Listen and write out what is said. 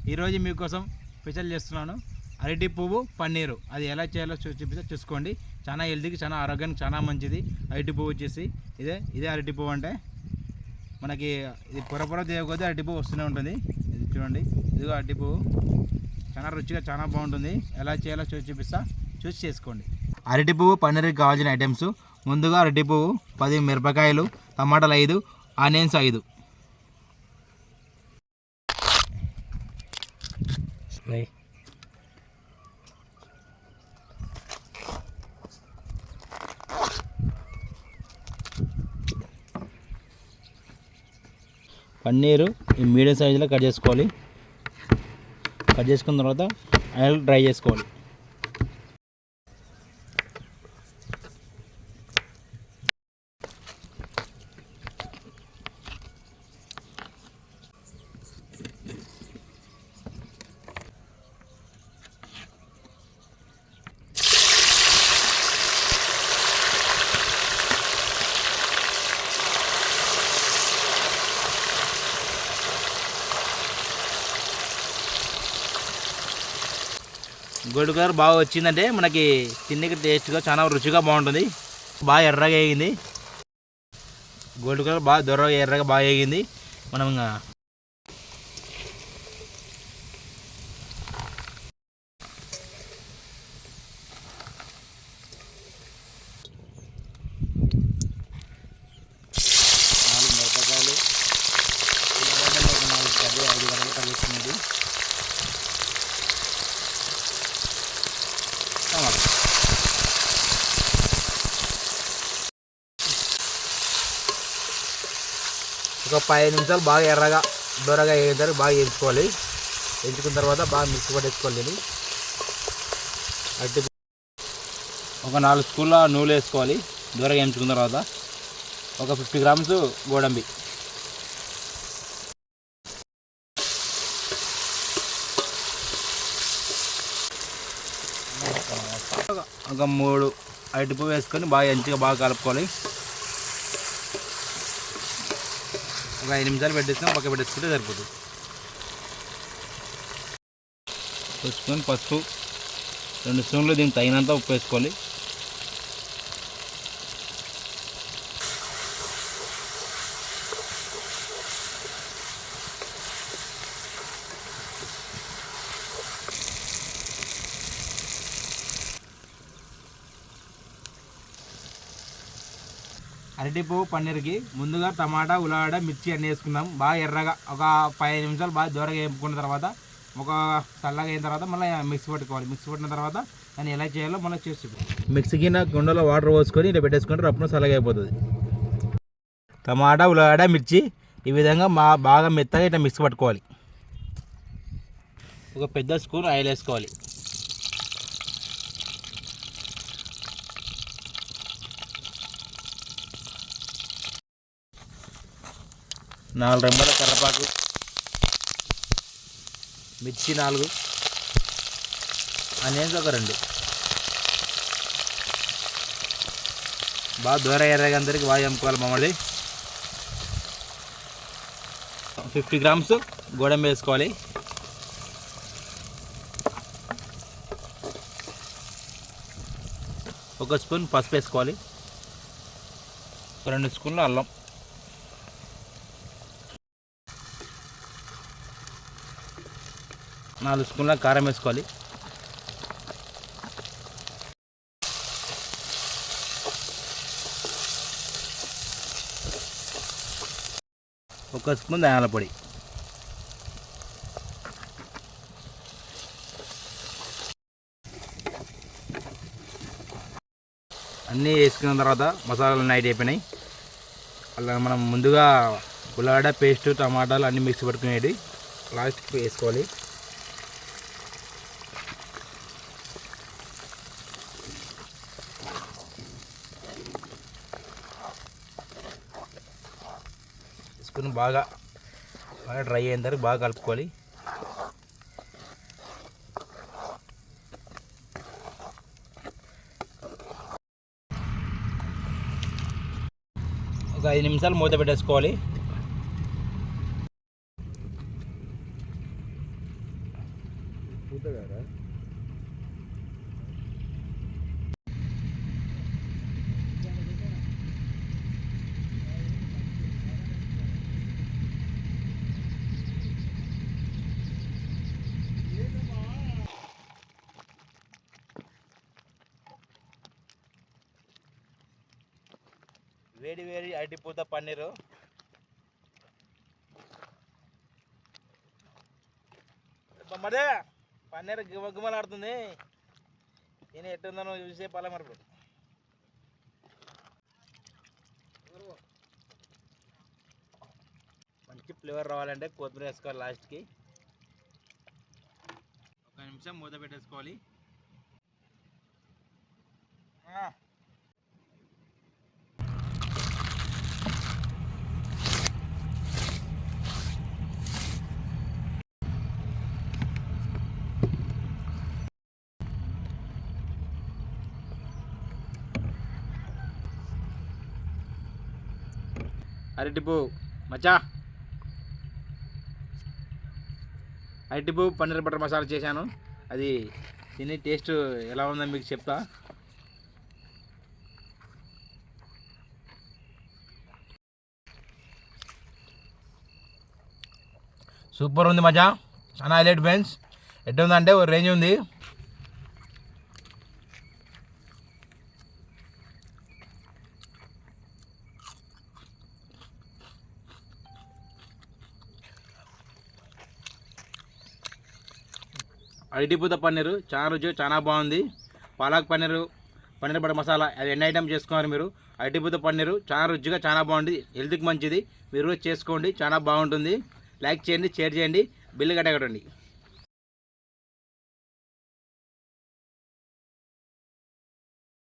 ఈరోజు మీకోసం స్పెషల్ చేస్తున్నాను అరటి పువ్వు పన్నీరు. అది ఎలా చేయాలో చూసుకోండి. చాలా హెల్తీకి, చాలా ఆరోగ్యానికి చాలా మంచిది. అరటి పువ్వు వచ్చేసి ఇదే అరటి పువ్వు అంటే మనకి ఇది పొరపొర తీయకొద్దీ అరటి పువ్వు వస్తూనే ఉంటుంది. ఇది చూడండి, ఇదిగో అరటి పువ్వు చాలా రుచిగా చాలా బాగుంటుంది. ఎలా చేయాలో చూసి చేసుకోండి. అరటి పువ్వు పన్నీర్కి కావాల్సిన ఐటమ్స్: ముందుగా అరటి పువ్వు 10 మిరపకాయలు, టమాటాలు 5, ఆనియన్స్ 5. పన్నీరు ఈ మీడియం సైజులో కట్ చేసుకోవాలి. కట్ చేసుకున్న తర్వాత ఆయిల్ డ్రై చేసుకోవాలి. గోల్డ్ కలర్ బాగా వచ్చిందంటే మనకి తిండికి టేస్ట్గా చాలా రుచిగా బాగుంటుంది. బాగా ఎర్రగా వేగింది. గోల్డ్ కలర్ బాగా దొరగా ఎర్రగా బాగా వేగింది. మనం ఇంకా మిరపకాయలు 5 గంటలు కలిగిస్తున్నది. ఒక 5 నిమిషాలు బాగా ఎర్రగా దొరగా వేయించారు. బాగా వేయించుకోవాలి. వేయించుకున్న తర్వాత బాగా మిక్స్ పట్టేసుకోవాలి. అట్టి ఒక 4 స్పూన్ల నూనె వేసుకోవాలి. దూరగా వేయించుకున్న తర్వాత ఒక 50 గ్రామ్స్ గోడంబి, ఒక 3 అరటి పువ్వు వేసుకొని బాగా ఎంచిగా బాగా కలుపుకోవాలి. ఒక 5 నిమిషాలు పెట్టేసుకొని పక్క పెట్టేసుకుంటే సరిపోతుంది. వేసుకొని పసుపు 2 స్పూన్లు, దీనికి తగినంత ఉప్పు వేసుకోవాలి. అరటి పువ్వు పన్నీర్కి ముందుగా టమాటా, ఉల్లిగడ్డ, మిర్చి అన్నీ వేసుకుందాం. బాగా ఎర్రగా ఒక 5 నిమిషాలు బాగా దూరగా వేపుకున్న తర్వాత ఒక చల్లగా అయిన తర్వాత మళ్ళీ మిక్సీ పట్టుకోవాలి. మిక్సీ పట్టిన తర్వాత దాన్ని ఎలా చేయాలో మళ్ళీ చేసి మిక్సీకి గుండెలో వాటర్ పోసుకొని ఇలా పెట్టేసుకుంటే రప్పున చల్లగా అయిపోతుంది. టమాటా, ఉల్లిగడ్డ, మిర్చి ఈ విధంగా బాగా మెత్తగా ఇట్లా మిక్సీ పట్టుకోవాలి. ఒక పెద్ద స్పూన్ ఆయిల్ వేసుకోవాలి. నాలుగు రెమ్మల కర్రపాకు, మిర్చి 4, ఆనియన్స్ ఒక 2. బాగా దూర ఎర్రగా అందరికి బాగా అమ్ముకోవాలి. మామూలు 50 గ్రామ్స్ గోడంబి వేసుకోవాలి. ఒక స్పూన్ పసుపు వేసుకోవాలి. 2 స్పూన్లు అల్లం, 4 స్పూన్ల కారం వేసుకోవాలి. ఒక స్పూన్ ధనియాల పొడి. అన్నీ వేసుకున్న తర్వాత మసాలాలు నైట్ అయిపోయినాయి. అలా మనం ముందుగా ఉల్లిగడ్డ పేస్ట్, టమాటాలు అన్నీ మిక్స్ పెట్టుకునేది లాస్ట్కి వేసుకోవాలి. వేసుకుని బాగా డ్రై అయిన తర్వాత బాగా కలుపుకోవాలి. ఒక 5 నిమిషాలు మూత పెట్టేసుకోవాలి. వేడి వేడి అరటిపూత పన్నీరు. మరే పన్నీరు గుమ్మలాడుతుంది. నేను ఎట్టుందో చూసే పలమరపు మంచి ఫ్లేవర్ రావాలంటే కొత్తిమీర వేసుకోవాలి. లాస్ట్కి 1 నిమిషం మూత పెట్టేసుకోవాలి. అరటిపువ్వు మచ్చా, అరటిపువ్వు పన్నీర్ బటర్ మసాలా చేశాను. అది తిని టేస్ట్ ఎలా ఉందో మీకు చెప్తా. సూపర్ ఉంది మచ్చా, చాలా హైలైట్ ఫ్రెండ్స్. ఎట్టుందంటే ఓ రేంజ్ ఉంది. అరటిపూత పన్నీరు చాలా రుచి, చాలా బాగుంది. పాలక్ పన్నీరు, పన్నీర్ బటర్ మసాలా అది ఎన్ని ఐటమ్ చేసుకున్నారు మీరు. అరటిపూత పన్నీరు చాలా రుచిగా చాలా బాగుంది, హెల్త్కి మంచిది. మీరు చేసుకోండి, చాలా బాగుంటుంది. లైక్ చేయండి, షేర్ చేయండి, బిల్లు కట్టగట్టండి.